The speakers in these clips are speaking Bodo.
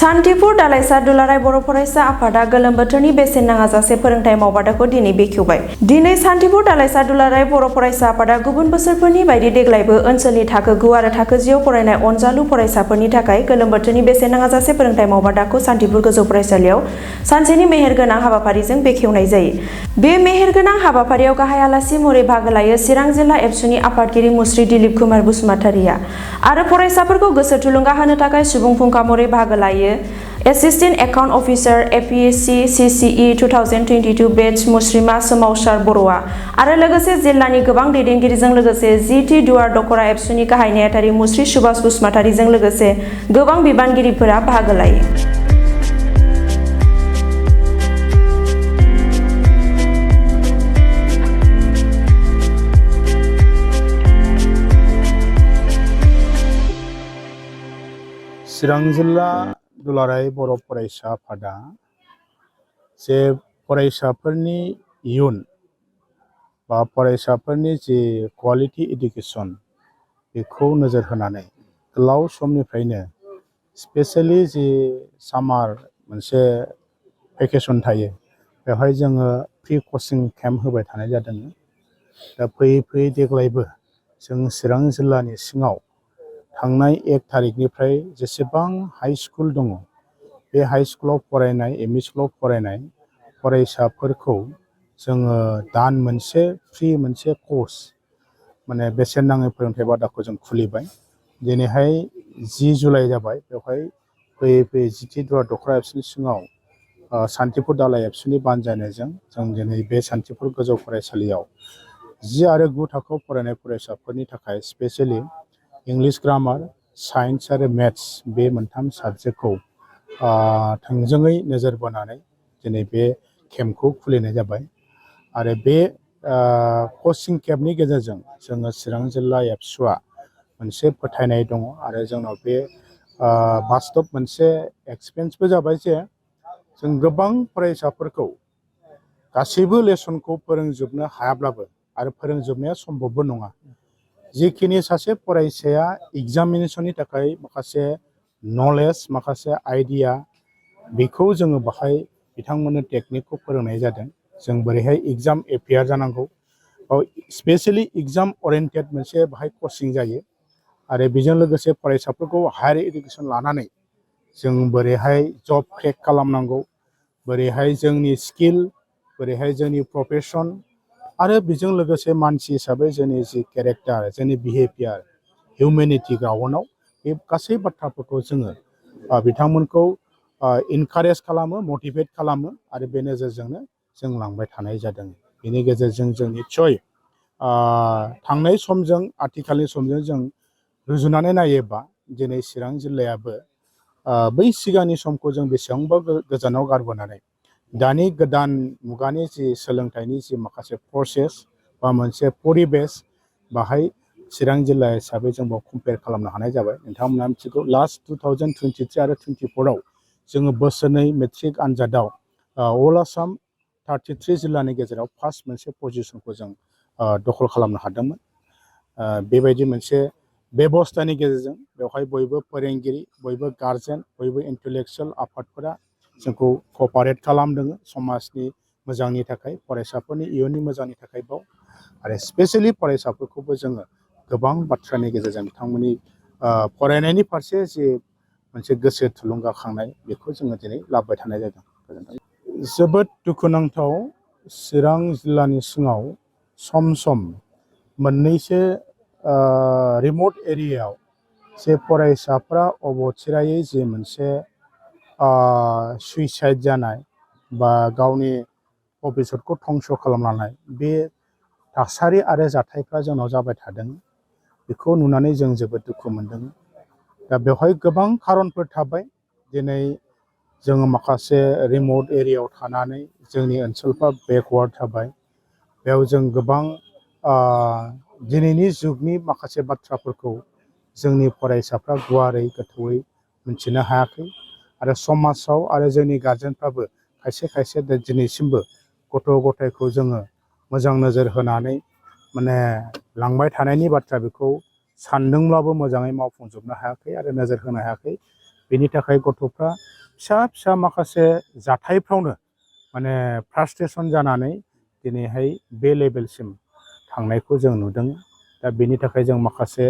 सान्तिपुर दालाइसा दुलाराय बर' फरायसा आफादा गोलोम बोथोरनि बेसेन नाङाजासे फोरोंथाय मावबादाखौ दिनै बेखेवबाय। दिनै सान्तिपुर दालाइसा दुलाराय बर' फरायसा आफादा गुबुन बोसोरफोरनि बायदि देग्लायबो ओनसोलनि थाखो 9 आरो थाखो 10 आव फरायनाय अनजालु फरायसाफोरनि थाखाय गोलोम बोथोरनि बेसेन नाङाजासे फोरोंथाय मावबादाखौ सान्तिपुर गोजौ फरायसालियाव सानसेनि मेहेरगोनां हाबाफारिजों बेखेवनाय जायो। बे मेहेरगोनां हाबाफारियाव गाहाय आलासि महरै बाहागो लायो चिरां जिल्ला एबसुनि आफादगिरि मुस्रि दिलीप कुमार बसुमतारिया आरो फरायसाफोरखौ गोसो थुलुंगा होनो थाखाय सुबुं फुंखा महरै बाहागो लायो assistant account officer APSC CCE 2022 batch मुस्रिमा सोमावसार बर'आ आरो लोगोसे जिल्लानि गोबां दैदेनगिरिजों लोगोसे जिटि दुवार दखरा एबसुनि गाहाय नेहाथारि मुस्रि सुभाष बसुमतारिजों लोगोसे गोबां बिबानगिरिफोरा बाहागो लायो। चिरां जिल्ला दुलाराय बर' फरायसा आफादा जे फरायसाफोरनि इयुन बा फरायसाफोरनि जे क्वालिटी इडुकेसन बेखौ नोजोर होनानै गोलाव समनिफ्रायनो स्पेशेलि जे सामार मोनसे भेकेसन थायो बेवहाय जोङो फ्रि कचिं केम्प होबाय थानाय जादों। दा फैयै फैयै देग्लायबो जों चिरां जिल्लानि सिङाव थांनाय 1 थारिखनिफ्राय जेसेबां हाई स्कुल दङ बे हाई स्कुलाव फरायनाय एमइ स्कुलाव फरायनाय फरायसाफोरखौ जोङो दान मोनसे फ्रि मोनसे कर्स माने बेसेन नाङै फोरोंथाय बादाखौ जों खुलिबाय। दिनैहाय 10 जुलाइ जाबाय। बेवहाय फैयै फैयै जिटि दुवार दखरा एबसुनि सिङाव सान्तिपुर दालाइ एबसुनि बानजायनायजों जों दिनै बे सान्तिपुर गोजौ फरायसालियाव 10 आरो 9 थाखोआव फरायनाय फरायसाफोरनि थाखाय स्पेशेलि इंलिश ग्रामार साइन्स आरो मेथ्स बे मोनथाम साबजेक्टखौ थोंजोङै नोजोर बोनानै दिनै बे केम्पखौ खुलिनाय जाबाय। आरो बे कचिं केम्पनि गेजेरजों जोङो चिरां जिल्ला एबसुआ मोनसे फोथायनाय दङ आरो जोंनाव बे बास्तब मोनसे एक्सपिरियेन्सबो जाबाय जे जों गोबां फरायसाफोरखौ गासैबो लेसनखौ फोरोंजोबनो हायाब्लाबो आरो फोरोंजोबनाया सम्भबबो नङा। जिखिनि सासे फरायसाया एग्जामिनेशननि थाखाय माखासे नलेज माखासे आइडिया बेखौ जोङो बाहाय बिथांमोननो टेकनिकखौ फोरोंनाय जादों। जों बोरैहाय एग्जाम एपियार जानांगौ स्पेशेलि एग्जाम ओरिएन्टेड मोनसे बाहाय कचिं जायो आरो बेजों लोगोसे फरायसाफोरखौ हायार इडुकेसन लानानै जों बोरैहाय जब क्रेक खालामनांगौ बोरैहाय जोंनि स्किल बोरैहाय जोंनि प्रफेसन आरो बेजों लोगोसे मानसि हिसाबै जोंनि जि केरेक्टार जोंनि बिहेभियार हिउमेनिटी ग्राउन्डआव बे गासै बाथ्राफोरखौ जोङो बिथांमोनखौ इनकारेज खालामो मटिभेट खालामो आरो बे नोजोरजोंनो जों लांबाय थानाय जादों। बेनि गेजेरजों जों निस्सय थांनाय समजों आथिखालनि समजों जों रुजुनानै नायोबा दिनै चिरां जिल्लायाबो बै सिगांनि समखौ जों बेसेबांबा गोजानाव गारबोनानै दानि गोदान मुगानि जि सोलोंथाइनि जि माखासे प्रसेस बा मोनसे परिबेस बाहाय चिरां जिल्ला हिसाबै जों बाव कम्पेयार खालामनो हानाय जाबाय। नोंथांमोना मिथिगौ लास्ट 2023 आरो 24 जोङो बोसोरनै मेट्रिक आनजादाव अल आसाम 33 जिल्लानि गेजेराव फार्स्ट मोनसे पजिशनखौ जों दखल खालामनो हादोंमोन। बेबायदि मोनसे बेबस्थानि गेजेरजों बेवहाय बयबो फोरोंगिरि बयबो गार्जेन बयबो इन्टेलेक्सुयेल आफादफोरा जोंखौ कपारेट खालामदों समाजनि मोजांनि थाखाय फरायसाफोरनि इयुननि मोजांनि थाखाय बाव आरो स्पेशेलि फरायसाफोरखौबो जोङो गोबां बाथ्रानि गेजेरजों बिथांमोननि फरायनायनि फारसे जि मोनसे गोसो थुलुंगाखांनाय बेखौ जोङो दिनै लाबोबाय थानाय जादों। जोबोद दुखुनांथाव चिरां जिल्लानि सिङाव सम सम मोननैसो रिमट एरियायाव जे फरायसाफ्रा अबथिरायै जे मोनसे सुइसाइड जानाय बा गावनि भबिसतखौ धंस खालामलांनाय बे थासारि आरो जाथायफ्रा जोंनाव जाबाय थादों। बेखौ नुनानै जों जोबोद दुखु मोनदों। दा बेवहाय गोबां खारनफोर थाबाय। दिनै जोङो माखासे रिमट एरियायाव थानानै जोंनि ओनसोलफ्रा बेकवार्ड थाबाय। बेयाव जों गोबां दिनैनि जुगनि माखासे बाथ्राफोरखौ जोंनि फरायसाफ्रा गुवारै गोथौयै मिथिनो हायाखै आरो समाजाव आरो जोंनि गार्जेनफ्राबो खायसे खायसे दिनैसिमबो गथ' गथायखौ जोङो मोजां नोजोर होनानै माने लांबाय थानायनि बाथ्रा बेखौ सानदोंब्लाबो मोजाङै मावफुंजोबनो हायाखै आरो नोजोर होनो हायाखै। बेनि थाखाय गथ'फ्रा फिसा फिसा माखासे जाथायफ्रावनो माने फ्रास्ट्रेसन जानानै दिनैहाय बे लेभेलसिम थांनायखौ जों नुदों। दा बेनि थाखाय जों माखासे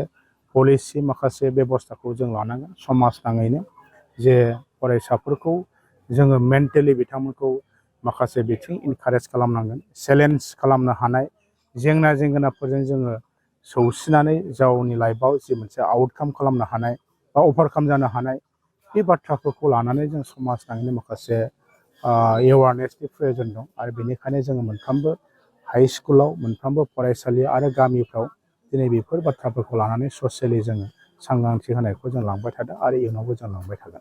पलिसि माखासे बेबस्थाखौ जों लानांगोन समाज नाङैनो जे फरायसाफोरखौ जोङो मेन्टेलि बिथांमोनखौ माखासे बिथिं इनकारेज खालामनांगोन चेलेन्ज खालामनो हानाय जेंना जेंगोनाफोरजों जोङो सौसिनानै गावनि लाइफआव जि मोनसे आउटकाम खालामनो हानाय बा अभारकाम जानो हानाय बे बाथ्राफोरखौ लानानै जों समाज नाङैनो माखासे एवारनेसनि प्रयोजन दं आरो बेनिखायनो जोङो मोनफ्रोमबो हाइ स्कुलाव मोनफ्रोमबो फरायसालि आरो गामिफ्राव दिनै बेफोर बाथ्राफोरखौ लानानै ससियेलि जोङो सांग्रांथि होनायखौ जों लांबाय थादों आरो इयुनावबो जों लांबाय थागोन।